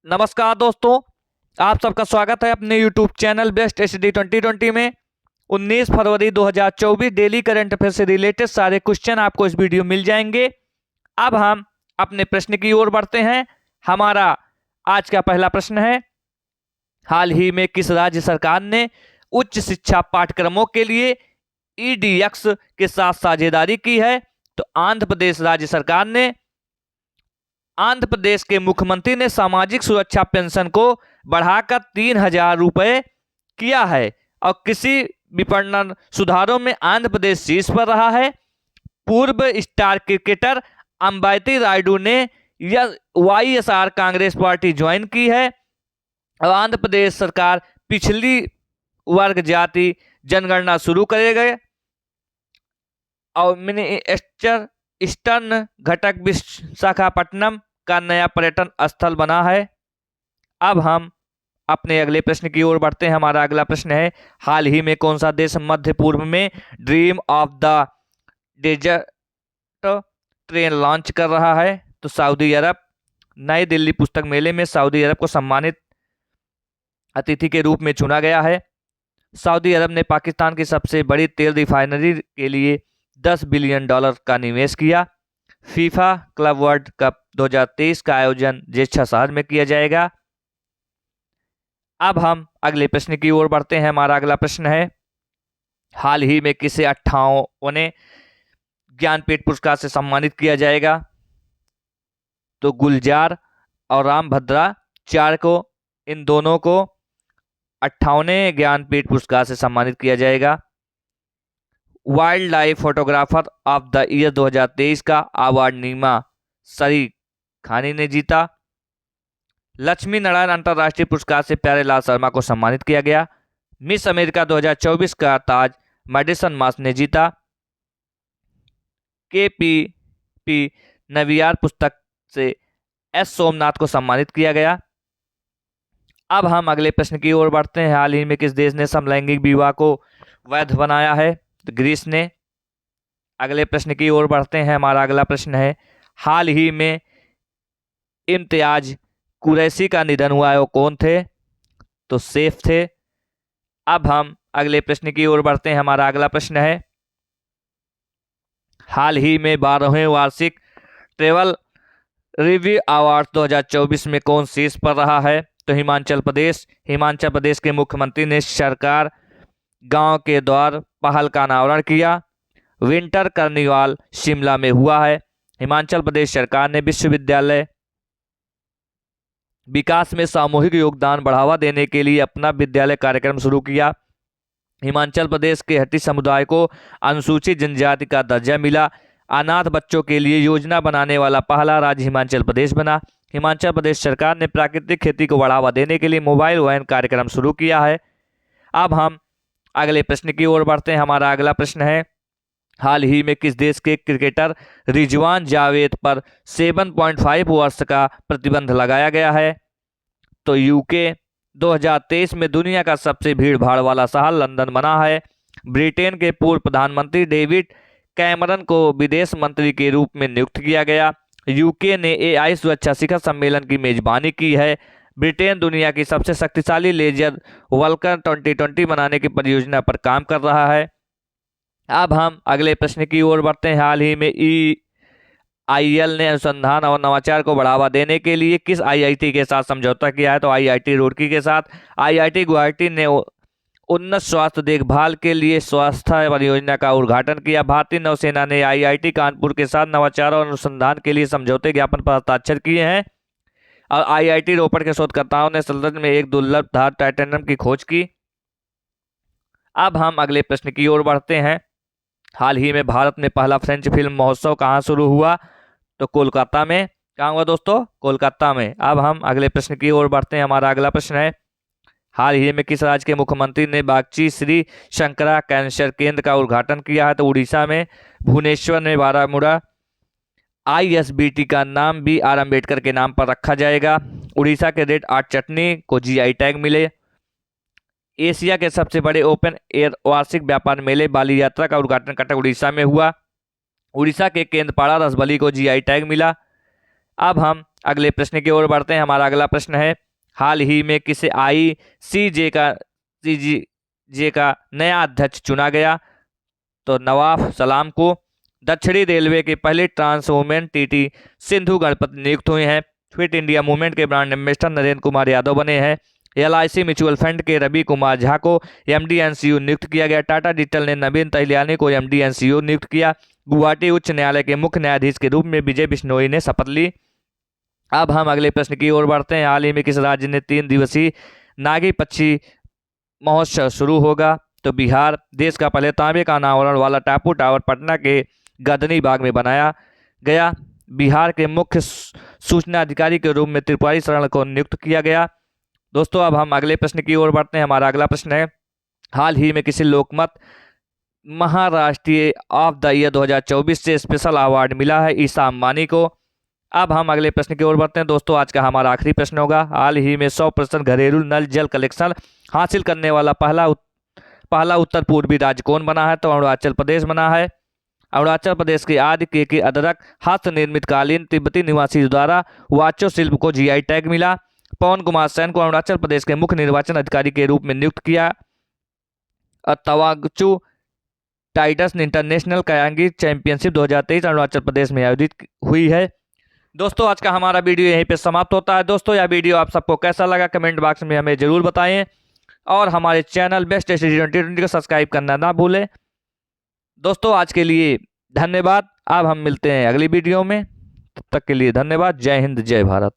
नमस्कार दोस्तों, आप सबका स्वागत है अपने YouTube चैनल बेस्ट एचडी 2020 में। 19 फरवरी 2024 डेली करंट अफेयर से रिलेटेड सारे क्वेश्चन आपको इस वीडियो मिल जाएंगे। अब हम अपने प्रश्न की ओर बढ़ते हैं। हमारा आज का पहला प्रश्न है, हाल ही में किस राज्य सरकार ने उच्च शिक्षा पाठ्यक्रमों के लिए EDX के साथ साझेदारी की है? तो आंध्र प्रदेश राज्य सरकार ने आंध्र प्रदेश के मुख्यमंत्री ने सामाजिक सुरक्षा पेंशन को बढ़ाकर 3,000 रुपये किया है। और कृषि विपणन सुधारों में आंध्र प्रदेश शीर्ष पर रहा है। पूर्व स्टार क्रिकेटर अंबाती रायडू ने YSR कांग्रेस पार्टी ज्वाइन की है। और आंध्र प्रदेश सरकार पिछली वर्ग जाति जनगणना शुरू करेगा। और मिनिस्टर ईस्टर्न घटक विशाखापट्टनम का नया पर्यटन स्थल बना है। अब हम अपने अगले प्रश्न की ओर बढ़ते हैं। हमारा अगला प्रश्न है, हाल ही में कौन सा देश मध्य पूर्व में dream of the desert train launch कर रहा है? तो सऊदी अरब। नई दिल्ली पुस्तक मेले में सऊदी अरब को सम्मानित अतिथि के रूप में चुना गया है। सऊदी अरब ने पाकिस्तान की सबसे बड़ी तेल रिफाइनरी के लिए $10 बिलियन का निवेश किया। फीफा क्लब वर्ल्ड कप 2023 का आयोजन जेच्छा शहर में किया जाएगा। अब हम अगले प्रश्न की ओर बढ़ते हैं। हमारा अगला प्रश्न है, हाल ही में किसे 58वें ज्ञानपीठ पुरस्कार से सम्मानित किया जाएगा? तो गुलजार और रामभद्राचार्य को, इन दोनों को 58वें ज्ञानपीठ पुरस्कार से सम्मानित किया जाएगा। Wild life photographer of the year 2023 का अवार्ड नीमा सरी खानी ने जीता। लक्ष्मी नारायण अंतर्राष्ट्रीय पुरस्कार से प्यारेलाल शर्मा को सम्मानित किया गया। मिस अमेरिका 2024 का ताज मैडिसन मास ने जीता। KPP नवियार पुस्तक से S सोमनाथ को सम्मानित किया गया। अब हम अगले प्रश्न की ओर बढ़ते हैं। हाल ही में किस देश ने समलैंगिक विवाह को वैध बनाया है? तो ग्रीस ने। अगले प्रश्न की ओर बढ़ते हैं। हमारा अगला प्रश्न है, हाल ही में इम्तियाज कुरैशी का निधन हुआ है, वो कौन थे? तो सैफ थे। अब हम अगले प्रश्न की ओर बढ़ते हैं। हमारा अगला प्रश्न है, हाल ही में 12वें वार्षिक ट्रेवल रिव्यू अवार्ड 2024 में कौन शीर्ष पर रहा है? तो हिमाचल प्रदेश। हिमाचल प्रदेश के मुख्यमंत्री ने सरकार गांव के द्वार पहल का अनावरण किया। विंटर कार्निवाल शिमला में हुआ है। हिमाचल प्रदेश सरकार ने विश्वविद्यालय विकास में सामूहिक योगदान बढ़ावा देने के लिए अपना विद्यालय कार्यक्रम शुरू किया। हिमाचल प्रदेश के हट्टी समुदाय को अनुसूचित जनजाति का दर्जा मिला। अनाथ बच्चों के लिए योजना बनाने वाला पहला राज्य हिमाचल प्रदेश बना। हिमाचल प्रदेश सरकार ने प्राकृतिक खेती को बढ़ावा देने के लिए मोबाइल वैन कार्यक्रम शुरू किया है। अब हम अगले प्रश्न की ओर बढ़ते हैं। हमारा अगला प्रश्न है, हाल ही में किस देश के क्रिकेटर रिजवान जावेद पर 7.5 वर्ष का प्रतिबंध लगाया गया है? तो UK। 2023 में दुनिया का सबसे भीड़ भाड़ वाला शहर लंदन बना है। ब्रिटेन के पूर्व प्रधानमंत्री डेविड कैमरन को विदेश मंत्री के रूप में नियुक्त किया गया। UK ने AI सुरक्षा शिखर सम्मेलन की मेजबानी की है। ब्रिटेन दुनिया की सबसे शक्तिशाली लेजर वल्कर 2020 बनाने की परियोजना पर काम कर रहा है। अब हम अगले प्रश्न की ओर बढ़ते हैं। हाल ही में EIL ने अनुसंधान और नवाचार को बढ़ावा देने के लिए किस IIT के साथ समझौता किया है? तो IIT रुड़की के साथ। IIT गुवाहाटी ने उन्नत स्वास्थ्य देखभाल के लिए स्वास्थ्य परियोजना का उद्घाटन किया। भारतीय नौसेना ने IIT कानपुर के साथ नवाचार और अनुसंधान के लिए समझौते ज्ञापन पर हस्ताक्षर किए हैं। और IIT रोपड़ के शोधकर्ताओं ने संलग्न में एक दुर्लभ धातु टाइटेनियम की खोज की। अब हम अगले प्रश्न की ओर बढ़ते हैं। हाल ही में भारत में पहला फ्रेंच फिल्म महोत्सव कहाँ शुरू हुआ? तो कोलकाता में। कहाँ हुआ दोस्तों? कोलकाता में। अब हम अगले प्रश्न की ओर बढ़ते हैं। हमारा अगला प्रश्न है, हाल ही में किस राज्य के मुख्यमंत्री ने बागची श्री शंकरा कैंसर केंद्र का उद्घाटन किया है? तो उड़ीसा में। भुवनेश्वर ने बारामूला। ISBT का नाम BR अम्बेडकर के नाम पर रखा जाएगा। उड़ीसा के रेड आर्ट चटनी को GI टैग मिले। एशिया के सबसे बड़े ओपन एयर वार्षिक व्यापार मेले बाली यात्रा का उद्घाटन कटक उड़ीसा में हुआ। उड़ीसा के केंद्रपाड़ा रसबली को GI टैग मिला। अब हम अगले प्रश्न की ओर बढ़ते हैं। हमारा अगला प्रश्न है, हाल ही में किसे सीजे का नया अध्यक्ष चुना गया? तो नवाब सलाम को। दक्षिणी रेलवे के पहले trans women TT Sindhu Ganapathi नियुक्त हुए हैं। फिट इंडिया मूवमेंट के ब्रांड एम्बेसडर नरेंद्र कुमार यादव बने हैं। LIC म्यूचुअल फंड के रवि कुमार झा को MD NCO नियुक्त किया गया। टाटा डिजिटल ने नवीन तहलियानी को MD NCO नियुक्त किया। गुवाहाटी उच्च न्यायालय के मुख्य न्यायाधीश के रूप में विजय बिश्नोई ने शपथ ली। अब हम अगले प्रश्न की ओर बढ़ते हैं। हाल ही में किस राज्य ने 3 दिवसीय नागी पक्षी महोत्सव शुरू होगा? तो बिहार। देश का पहले तांबे का अनावरण वाला टापू टावर पटना के गदनी बाग में बनाया गया। बिहार के मुख्य सूचना अधिकारी के रूप में त्रिपुरारी शरण को नियुक्त किया गया। दोस्तों अब हम अगले प्रश्न की ओर बढ़ते हैं। हमारा अगला प्रश्न है, हाल ही में किसी लोकमत महाराष्ट्रीय ऑफ द ईयर 2024 से स्पेशल अवार्ड मिला है ईसा अंबानी को। अब हम अगले प्रश्न की ओर बढ़ते हैं। दोस्तों आज का हमारा आखिरी प्रश्न होगा, हाल ही में 100% घरेलू नल जल कलेक्शन हासिल करने वाला पहला उत्तर पूर्वी राज्य कौन बना है? तो अरुणाचल प्रदेश बना है। अरुणाचल प्रदेश के आदि के अदरक हस्त निर्मित कालीन तिब्बती निवासी द्वारा वाचो शिल्प को GI टैग मिला। पवन कुमार सैन को अरुणाचल प्रदेश के मुख्य निर्वाचन अधिकारी के रूप में नियुक्त किया। तवागचू Titus international कयांगी championship 2023 Arunachal Pradesh में आयोजित हुई है। दोस्तों आज का हमारा वीडियो यहीं पे समाप्त होता है। दोस्तों यह वीडियो आप सबको कैसा लगा कमेंट बॉक्स में हमें जरूर बताएं और हमारे चैनल बेस्ट स्टडी 2020 को सब्सक्राइब करना ना भूलें। दोस्तों आज के लिए धन्यवाद। अब हम मिलते हैं अगली वीडियो में, तब तक के लिए धन्यवाद। जय हिंद जय भारत।